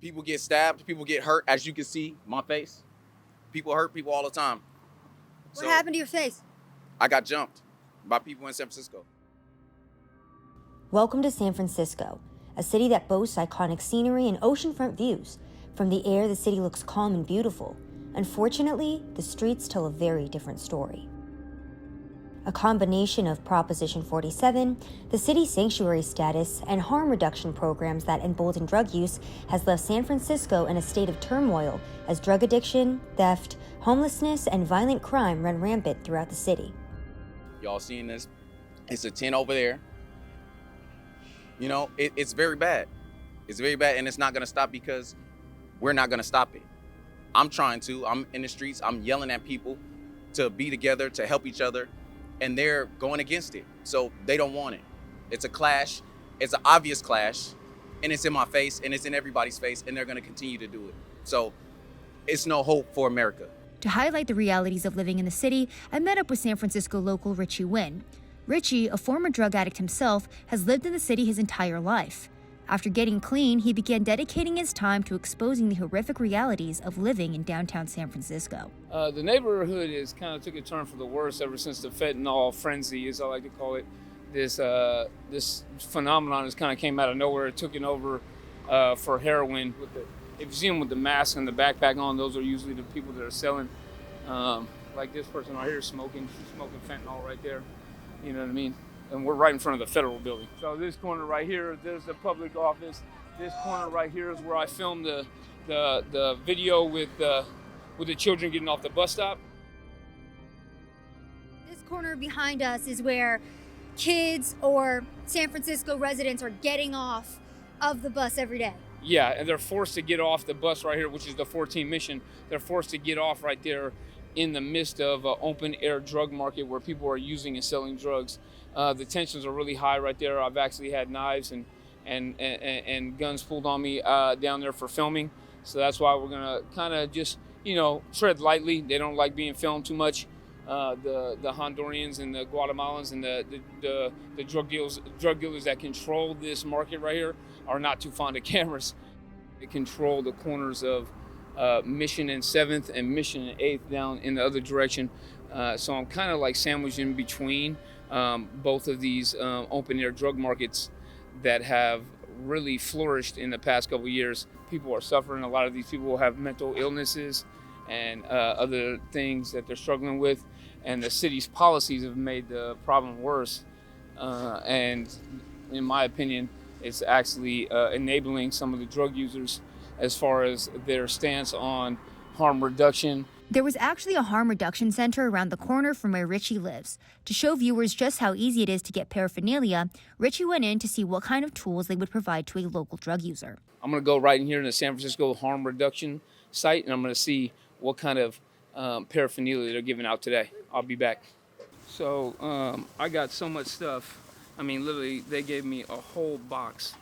People get stabbed, people get hurt, as you can see, my face. People hurt people all the time. What happened to your face? I got jumped by people in San Francisco. Welcome to San Francisco, a city that boasts iconic scenery and oceanfront views. From the air, the city looks calm and beautiful. Unfortunately, the streets tell a very different story. A combination of Proposition 47, the city's sanctuary status, and harm reduction programs that embolden drug use has left San Francisco in a state of turmoil as drug addiction, theft, homelessness, and violent crime run rampant throughout the city. Y'all seeing this? It's a 10 over there. You know, it's very bad. It's very bad, and it's not gonna stop because we're not gonna stop it. I'm trying to. I'm in the streets. I'm yelling at people to be together, to help each other, and they're going against it. So they don't want it. It's a clash. It's an obvious clash, and it's in my face, and it's in everybody's face, and they're gonna continue to do it. So it's no hope for America. To highlight the realities of living in the city, I met up with San Francisco local Ricci Wyn. Ricci, a former drug addict himself, has lived in the city his entire life. After getting clean, he began dedicating his time to exposing the horrific realities of living in downtown San Francisco. The neighborhood has kind of took a turn for the worse ever since the fentanyl frenzy, as I like to call it. This phenomenon has kind of came out of nowhere. It took it over for heroin. If you see them with the mask and the backpack on, those are usually the people that are selling. Like this person right here smoking. She's smoking fentanyl right there. You know what I mean? And we're right in front of the federal building. So this corner right here, there's the public office. This corner right here is where I filmed the video with the children getting off the bus stop. This corner behind us is where kids or San Francisco residents are getting off of the bus every day. Yeah, and they're forced to get off the bus right here, which is the 14 Mission. They're forced to get off right there in the midst of an open air drug market where people are using and selling drugs. The tensions are really high right there. I've actually had knives and guns pulled on me down there for filming. So that's why we're gonna kind of just, tread lightly. They don't like being filmed too much. The Hondurans and the Guatemalans and the drug dealers that control this market right here are not too fond of cameras. They control the corners of Mission and 7th and Mission and 8th down in the other direction. So I'm kind of like sandwiched in between both of these open air drug markets that have really flourished in the past couple of years. People are suffering. A lot of these people have mental illnesses and other things that they're struggling with. And the city's policies have made the problem worse. And in my opinion, it's actually enabling some of the drug users as far as their stance on harm reduction. There was actually a harm reduction center around the corner from where Ricci lives. To show viewers just how easy it is to get paraphernalia, Ricci went in to see what kind of tools they would provide to a local drug user. I'm going to go right in here in the San Francisco harm reduction site, and I'm going to see what kind of paraphernalia they're giving out today. I'll be back. So I got so much stuff. I mean, literally, they gave me a whole box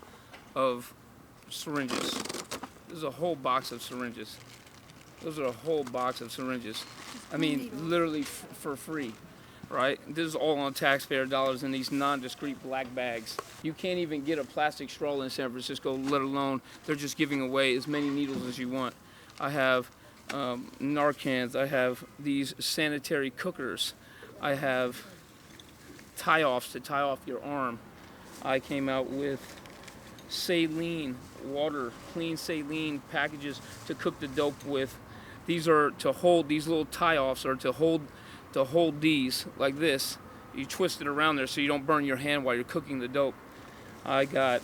of syringes. This is a whole box of syringes. Those are a whole box of syringes. I mean, literally for free, right? This is all on taxpayer dollars in these non-discrete black bags. You can't even get a plastic straw in San Francisco, let alone they're just giving away as many needles as you want. I have Narcans. I have these sanitary cookers. I have tie-offs to tie off your arm. I came out with saline water, clean saline packages to cook the dope with. These are to hold, these little tie-offs are to hold these like this. You twist it around there so you don't burn your hand while you're cooking the dope. I got...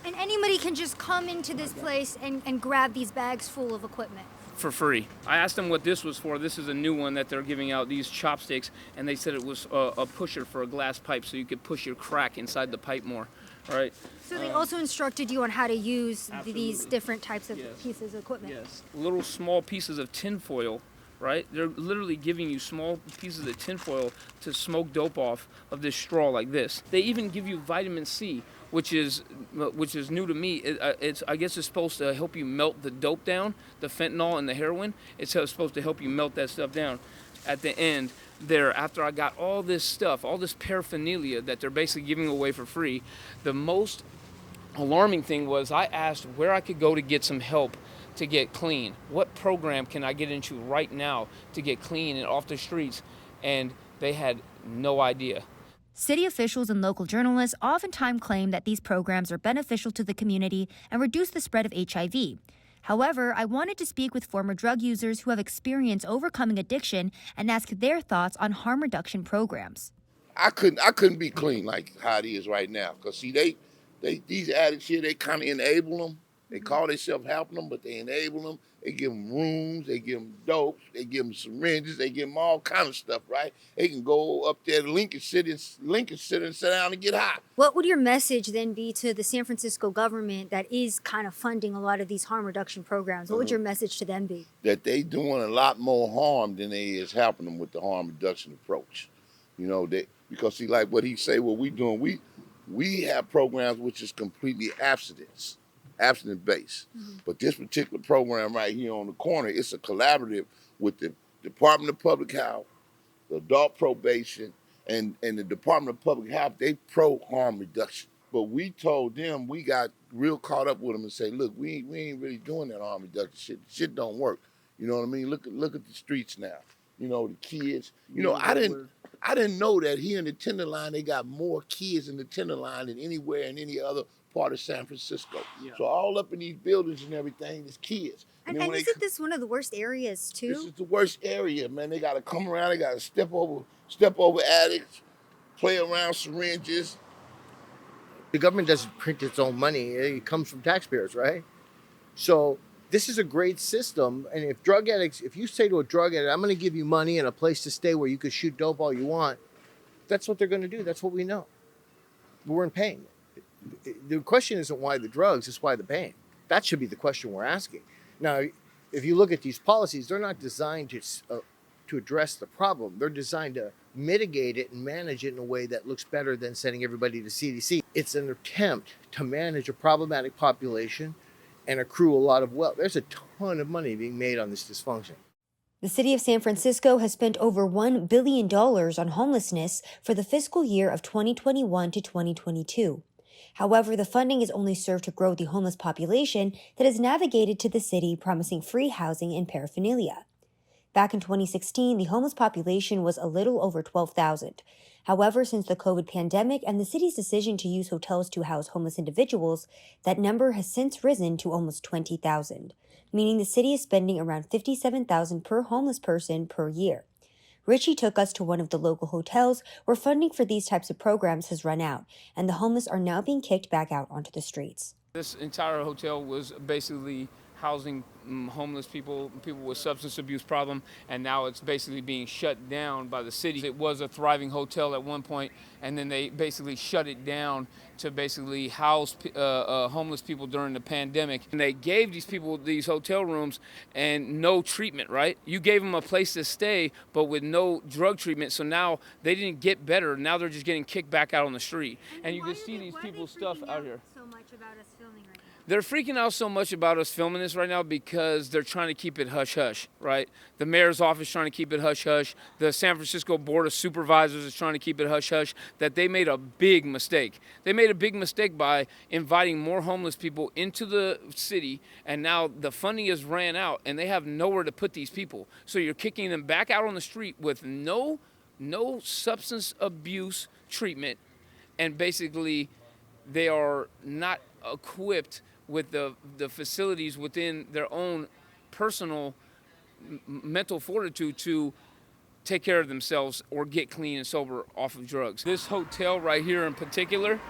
And anybody can just come into this place and grab these bags full of equipment? For free. I asked them what this was for. This is a new one that they're giving out, these chopsticks, and they said it was a pusher for a glass pipe so you could push your crack inside the pipe more. Right. So they also instructed you on how to use these different types of pieces of equipment? Yes. Little small pieces of tinfoil, right? They're literally giving you small pieces of tinfoil to smoke dope off of this straw like this. They even give you vitamin C, which is new to me. I guess it's supposed to help you melt the dope down, the fentanyl and the heroin. It's supposed to help you melt that stuff down. At the end there, after I got all this stuff, all this paraphernalia that they're basically giving away for free, the most alarming thing was I asked where I could go to get some help to get clean. What program can I get into right now to get clean and off the streets? And they had no idea. City officials and local journalists oftentimes claim that these programs are beneficial to the community and reduce the spread of HIV. However, I wanted to speak with former drug users who have experience overcoming addiction and ask their thoughts on harm reduction programs. I couldn't be clean like how it is right now. Cause see, these addicts here, they kind of enable them. They call themselves helping them, but they enable them. They give them rooms, they give them dope, they give them syringes, they give them all kind of stuff, right? They can go up there to Lincoln City and sit down and get high. What would your message then be to the San Francisco government that is kind of funding a lot of these harm reduction programs? What would your message to them be? That they doing a lot more harm than they is helping them with the harm reduction approach. You know, because see, like what he say, what we doing, we have programs which is completely abstinence based. But this particular program right here on the corner, it's a collaborative with the Department of Public Health, the adult probation, and the Department of Public Health. They pro harm reduction. But we told them, we got real caught up with them and say, look, we ain't really doing that harm reduction shit. Shit don't work. You know what I mean? Look at the streets now. You know, the kids. You know, I didn't know that here in the Tenderloin, they got more kids in the Tenderloin than anywhere in any other part of San Francisco. Yeah. So all up in these buildings and everything is kids. And isn't this one of the worst areas too? This is the worst area, man. They got to come around. They got to step over addicts, play around syringes. The government doesn't print its own money. It comes from taxpayers, right? So this is a great system. And if you say to a drug addict, I'm going to give you money and a place to stay where you can shoot dope all you want, that's what they're going to do. That's what we know. We weren't paying. The question isn't why the drugs, it's why the pain. That should be the question we're asking. Now, if you look at these policies, they're not designed to address the problem. They're designed to mitigate it and manage it in a way that looks better than sending everybody to CDC. It's an attempt to manage a problematic population and accrue a lot of wealth. There's a ton of money being made on this dysfunction. The city of San Francisco has spent over $1 billion on homelessness for the fiscal year of 2021 to 2022. However, the funding has only served to grow the homeless population that has navigated to the city, promising free housing and paraphernalia. Back in 2016, the homeless population was a little over 12,000. However, since the COVID pandemic and the city's decision to use hotels to house homeless individuals, that number has since risen to almost 20,000, meaning the city is spending around $57,000 per homeless person per year. Ricci took us to one of the local hotels where funding for these types of programs has run out, and the homeless are now being kicked back out onto the streets. This entire hotel was basically housing homeless people with substance abuse problem, and now it's basically being shut down by the city. It was a thriving hotel at one point, and then they basically shut it down to basically house homeless people during the pandemic. And they gave these people these hotel rooms and no treatment, right? You gave them a place to stay, but with no drug treatment, so now they didn't get better. Now they're just getting kicked back out on the street. And you can see these people's stuff out here. So much about us filming right now? They're freaking out so much about us filming this right now because they're trying to keep it hush-hush, right? The mayor's office trying to keep it hush-hush. The San Francisco Board of Supervisors is trying to keep it hush-hush, that they made a big mistake. They made a big mistake by inviting more homeless people into the city, and now the funding has ran out, and they have nowhere to put these people. So you're kicking them back out on the street with no substance abuse treatment, and basically they are not equipped with the facilities within their own personal mental fortitude to take care of themselves or get clean and sober off of drugs. This hotel right here in particular,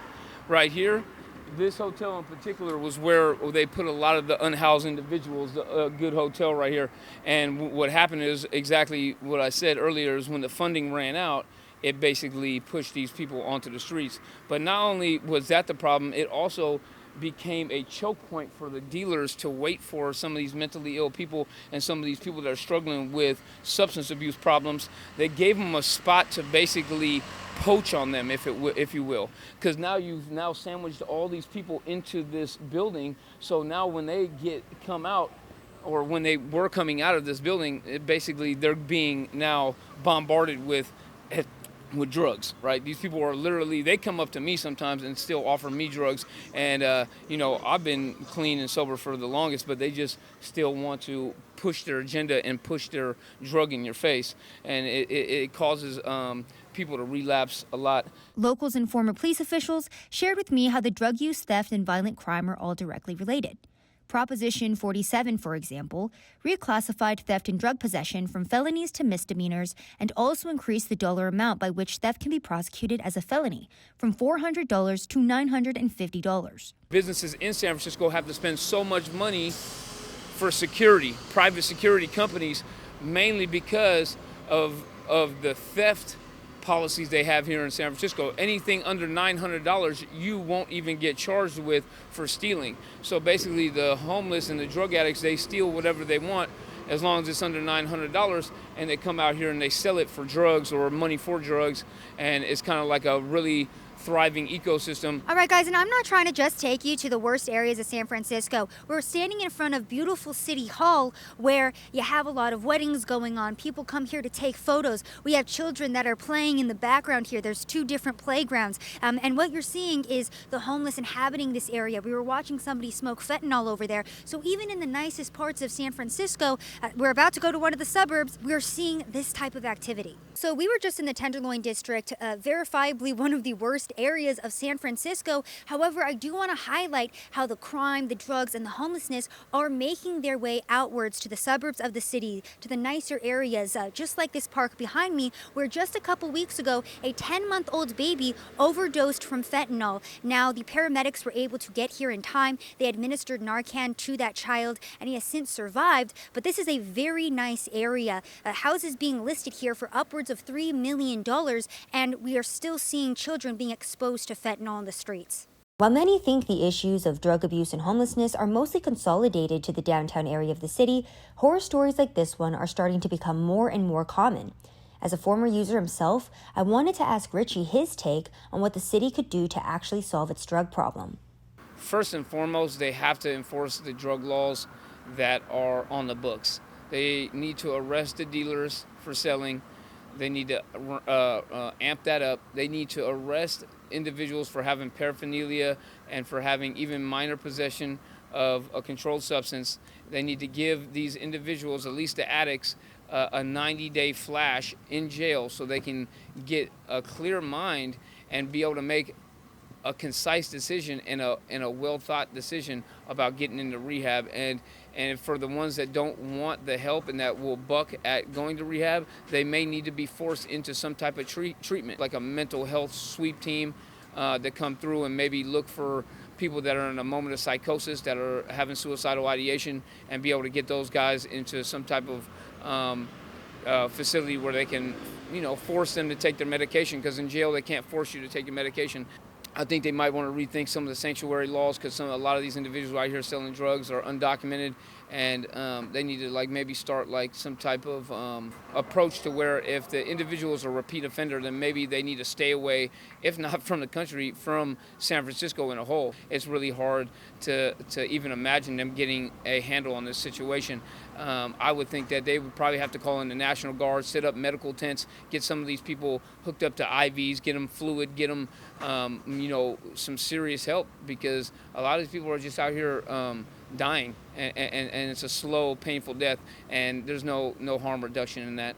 this hotel in particular was where they put a lot of the unhoused individuals, a good hotel right here. And what happened is exactly what I said earlier, is when the funding ran out, it basically pushed these people onto the streets. But not only was that the problem, it also became a choke point for the dealers to wait for some of these mentally ill people and some of these people that are struggling with substance abuse problems. They gave them a spot to basically poach on them, if you will, because now you've sandwiched all these people into this building. So now when they come out, or when they were coming out of this building, basically they're being now bombarded with with drugs, right? These people are literally, they come up to me sometimes and still offer me drugs. And, you know, I've been clean and sober for the longest, but they just still want to push their agenda and push their drug in your face. And it causes people to relapse a lot. Locals and former police officials shared with me how the drug use, theft, and violent crime are all directly related. Proposition 47, for example, reclassified theft and drug possession from felonies to misdemeanors and also increased the dollar amount by which theft can be prosecuted as a felony from $400 to $950. Businesses in San Francisco have to spend so much money for security, private security companies, mainly because of the theft policies they have here in San Francisco. Anything under $900 you won't even get charged with for stealing. So basically the homeless and the drug addicts, they steal whatever they want as long as it's under $900, and they come out here and they sell it for drugs or money for drugs, and it's kind of like a really thriving ecosystem. All right, guys, and I'm not trying to just take you to the worst areas of San Francisco. We're standing in front of beautiful City Hall where you have a lot of weddings going on. People come here to take photos. We have children that are playing in the background here. There's 2 different playgrounds. And what you're seeing is the homeless inhabiting this area. We were watching somebody smoke fentanyl over there. So even in the nicest parts of San Francisco, we're about to go to one of the suburbs, we're seeing this type of activity. So we were just in the Tenderloin District, verifiably one of the worst areas of San Francisco. However, I do want to highlight how the crime, the drugs, and the homelessness are making their way outwards to the suburbs of the city, to the nicer areas, just like this park behind me, where just a couple weeks ago, a 10-month-old baby overdosed from fentanyl. Now, the paramedics were able to get here in time. They administered Narcan to that child, and he has since survived. But this is a very nice area. Houses being listed here for upwards of $3 million, and we are still seeing children being exposed to fentanyl in the streets. While many think the issues of drug abuse and homelessness are mostly consolidated to the downtown area of the city, horror stories like this one are starting to become more and more common. As a former user himself, I wanted to ask Ricci his take on what the city could do to actually solve its drug problem. First and foremost, they have to enforce the drug laws that are on the books. They need to arrest the dealers for selling. They need to amp that up. They need to arrest individuals for having paraphernalia and for having even minor possession of a controlled substance. They need to give these individuals, at least the addicts, a 90-day flash in jail so they can get a clear mind and be able to make a concise decision and a well-thought decision about getting into rehab. And for the ones that don't want the help and that will buck at going to rehab, they may need to be forced into some type of treatment, like a mental health sweep team that come through and maybe look for people that are in a moment of psychosis, that are having suicidal ideation, and be able to get those guys into some type of facility where they can, force them to take their medication, because in jail they can't force you to take your medication. I think they might want to rethink some of the sanctuary laws, because a lot of these individuals out here selling drugs are undocumented, and they need to maybe start some type of approach to where if the individual is a repeat offender, then maybe they need to stay away, if not from the country, from San Francisco in a whole. It's really hard to even imagine them getting a handle on this situation. I would think that they would probably have to call in the National Guard, set up medical tents, get some of these people hooked up to IVs, get them fluid, get them, some serious help, because a lot of these people are just out here dying, and it's a slow, painful death, and there's no harm reduction in that.